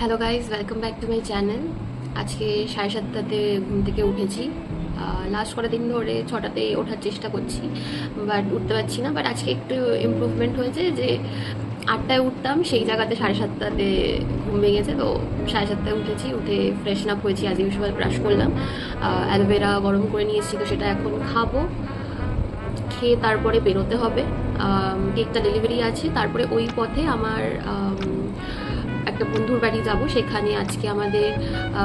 Hello guys, welcome back to my channel. আজকে 7:30টাতে ঘুম থেকে উঠেছি। লাস্ট কটা দিন ধরে 6টাতে ওঠার চেষ্টা করছি, বাট উঠতে পারছি না। বাট আজকে একটু ইমপ্রুভমেন্ট হয়েছে যে 8টায় উঠতাম, সেই জায়গাতে 7:30টাতে ঘুম ভেঙেছে। তো 7:30টায় উঠেছি, উঠে ফ্রেশন আপ হয়েছি, অ্যাজ ইউজুয়াল ব্রাশ করলাম, অ্যালোভেরা গরম করে নিয়ে এসেছি, তো সেটা এখন খাবো। খেয়ে তারপরে বেরোতে হবে, কেকটা ডেলিভারি আছে। তারপরে ওই পথে আমার একটা বন্ধুর বাড়ি যাব, সেখানে আজকে আমাদের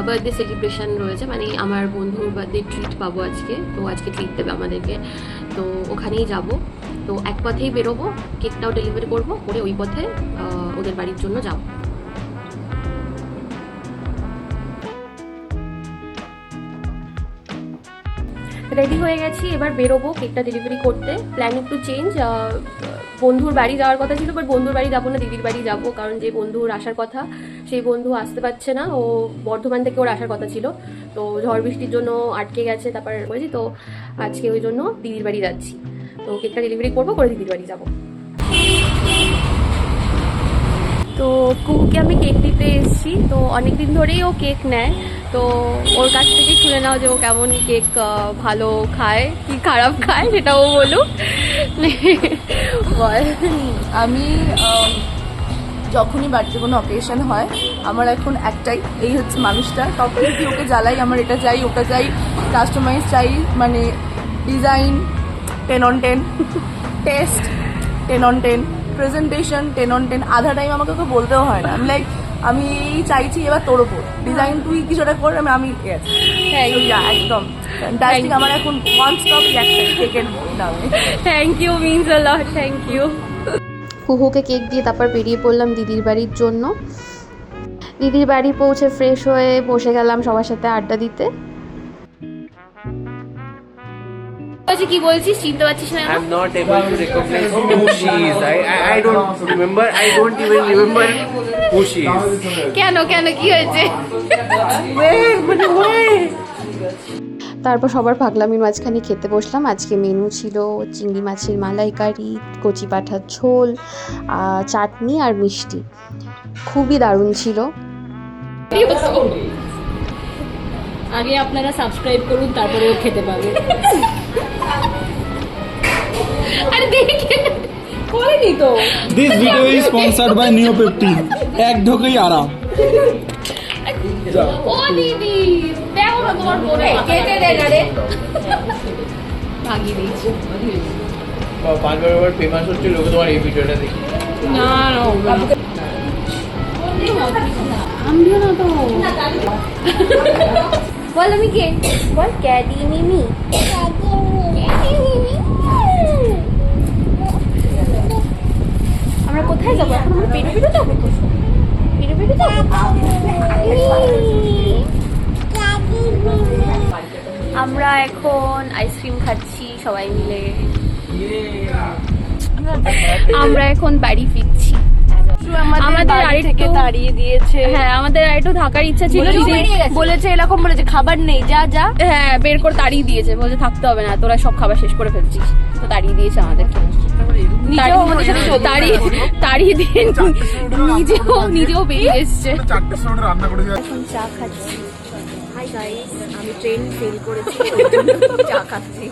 বার্থডে সেলিব্রেশন রয়েছে, মানে আমার বন্ধুর বার্থডে ট্রিট পাবো আজকে। তো আজকে ট্রিট দেবে আমাদেরকে, তো ওখানেই যাব। তো এক পথেই বেরোবো, কেকটাও ডেলিভারি করবো, করে ওই পথে ওদের বাড়ির জন্য যাব। রেডি হয়ে গেছি, এবার বেরোবো কেকটা ডেলিভারি করতে। প্ল্যান একটু চেঞ্জ, বন্ধুর বাড়ি যাওয়ার কথা ছিল, বাট বন্ধুর বাড়ি যাবো না, দিদির বাড়ি যাব। কারণ যে বন্ধুর আসার কথা, সেই বন্ধু আসতে পারছে না। ও বর্ধমান থেকে ওর আসার কথা ছিল, তো ঝড় বৃষ্টির জন্য আটকে গেছে। তারপর বলেছি, তো আজকে ওই জন্য দিদির বাড়ি যাচ্ছি। তো কেকটা ডেলিভারি করবো, করে দিদির বাড়ি যাব। তো কুকুকে আমি কেক দিতে এসেছি। তো অনেকদিন ধরেই ও কেক নেয়, তো ওর কাছ থেকে শুনে নাও যে ও কেমন কেক ভালো খায় কি খারাপ খায়, সেটাও বলুক। বল। আমি যখনই বাড়িতে কোনো অকেশন হয়, আমার এখন একটাই, এই হচ্ছে মানুষটা। কাউকে যদি ওকে জ্বালাই, আমার এটা চাই ওটা চাই, কাস্টমাইজ চাই, মানে design 10 on 10, test 10 on 10, presentation 10 on 10। আধা টাইম আমাকে তো বলতেও হয় না, আমি লাইক আমি এই চাইছি, এবার তোর ওপর ডিজাইন, তুই কিছুটা কর, আমি একদম ফ্যান্টাস্টিক। আমার এখন ওয়ান স্টপ একটাই, কেকের নামে। Thank you, means a lot, thank you. কুহুকে কেক দিয়ে তারপর বেরিয়ে পড়লাম দিদির বাড়ির জন্য। দিদির বাড়ি পৌঁছে ফ্রেশ হয়ে বসে গেলাম সবার সাথে আড্ডা দিতে। কি বলছিস, চিনতে পারছিস না? I'm not able to recognize who she is. I don't remember. I don't even remember who she is. কেন কেন কি হয়েছে? Where? তারপর সবার পাগলামির মাঝখানে খেতে বসলাম। আজকে মেনু ছিল চিংড়ি মাছের মালাইকারি, কচি পাঁঠার ঝোল, চাটনি আর মিষ্টি। খুবই দারুণ ছিল। আগে আপনারা সাবস্ক্রাইব করুন, তারপরে ও খেতে পাবে। আরে দেখে করেনি তো। This video is sponsored by Neopeptine. এক ঢোকেই আরাম। ও দিদি দেখো না, তোমার বোনে কেটে দে না রে। ভাগিয়ে দিয়েছি। পাঁচবার ফেমাস হচ্ছে লোকে তোমার এই ভিডিওটা দেখি। না না আমদিও না তো। বল আমি কে, বল ক্যাডি মিমি। আমরা কোথায় যাবো এখন? আমরা পেরো পেরো যাবো তো, পেরো পেরো যাবো। আমরা এখন আইসক্রিম খাচ্ছি সবাই মিলে। আমরা এখন বাড়ি ফিরছি। আমাদের আরেকটু তাড়িয়ে দিয়েছে। হ্যাঁ, আমাদের আরেকটু থাকার ইচ্ছা ছিল, বলেছে এরকম বলেছে খাবার নেই, যা যা। হ্যাঁ, বের করে তাড়িয়ে দিয়েছে, বলছে থাকতে হবে না, তোরা সব খাবার শেষ করে ফেলছিস। তো তাড়িয়ে দিয়েছে আমাদেরকে। তাড়িয়ে দিয়ে নিজেও বেরিয়ে এসছে। এখন চা খাচ্ছি। হাই গাইস, আমি ট্রেন ফেল করেছি, চা খাচ্ছি।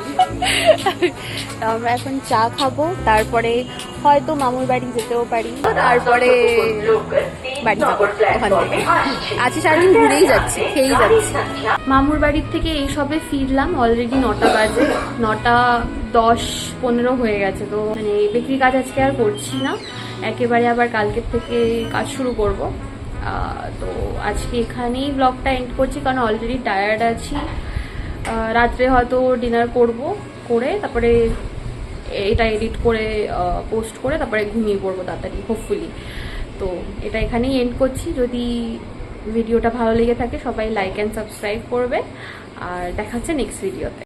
আমরা এখন চা খাবো, তারপরে হয়তো মামুর বাড়ি যেতেও পারি, তারপরে বাড়ি যাবো ওখান থেকে। আজকে সারাদিন ঘুরেই যাচ্ছি, খেয়েই যাচ্ছি। মামুর বাড়ির থেকে এই সবে ফিরলাম, অলরেডি 9টা বাজে, 9:10-15 হয়ে গেছে। তো মানে বিক্রি কাজ আজকে আর করছি না, একেবারে আবার কালকের থেকে কাজ শুরু করব। তো আজকে এখানেই ব্লগটা এন্ড করছি, কারণ অলরেডি টায়ার্ড আছি। রাত্রে হয়তো ডিনার করে তারপরে এটা এডিট করে পোস্ট করে তারপরে ঘুমিয়ে পড়বো তাড়াতাড়ি, হোপফুলি। তো এটা এখানেই এন্ড করছি। যদি ভিডিওটা ভালো লেগে থাকে সবাই লাইক অ্যান্ড সাবস্ক্রাইব করবে, আর দেখা হচ্ছে নেক্সট ভিডিওতে।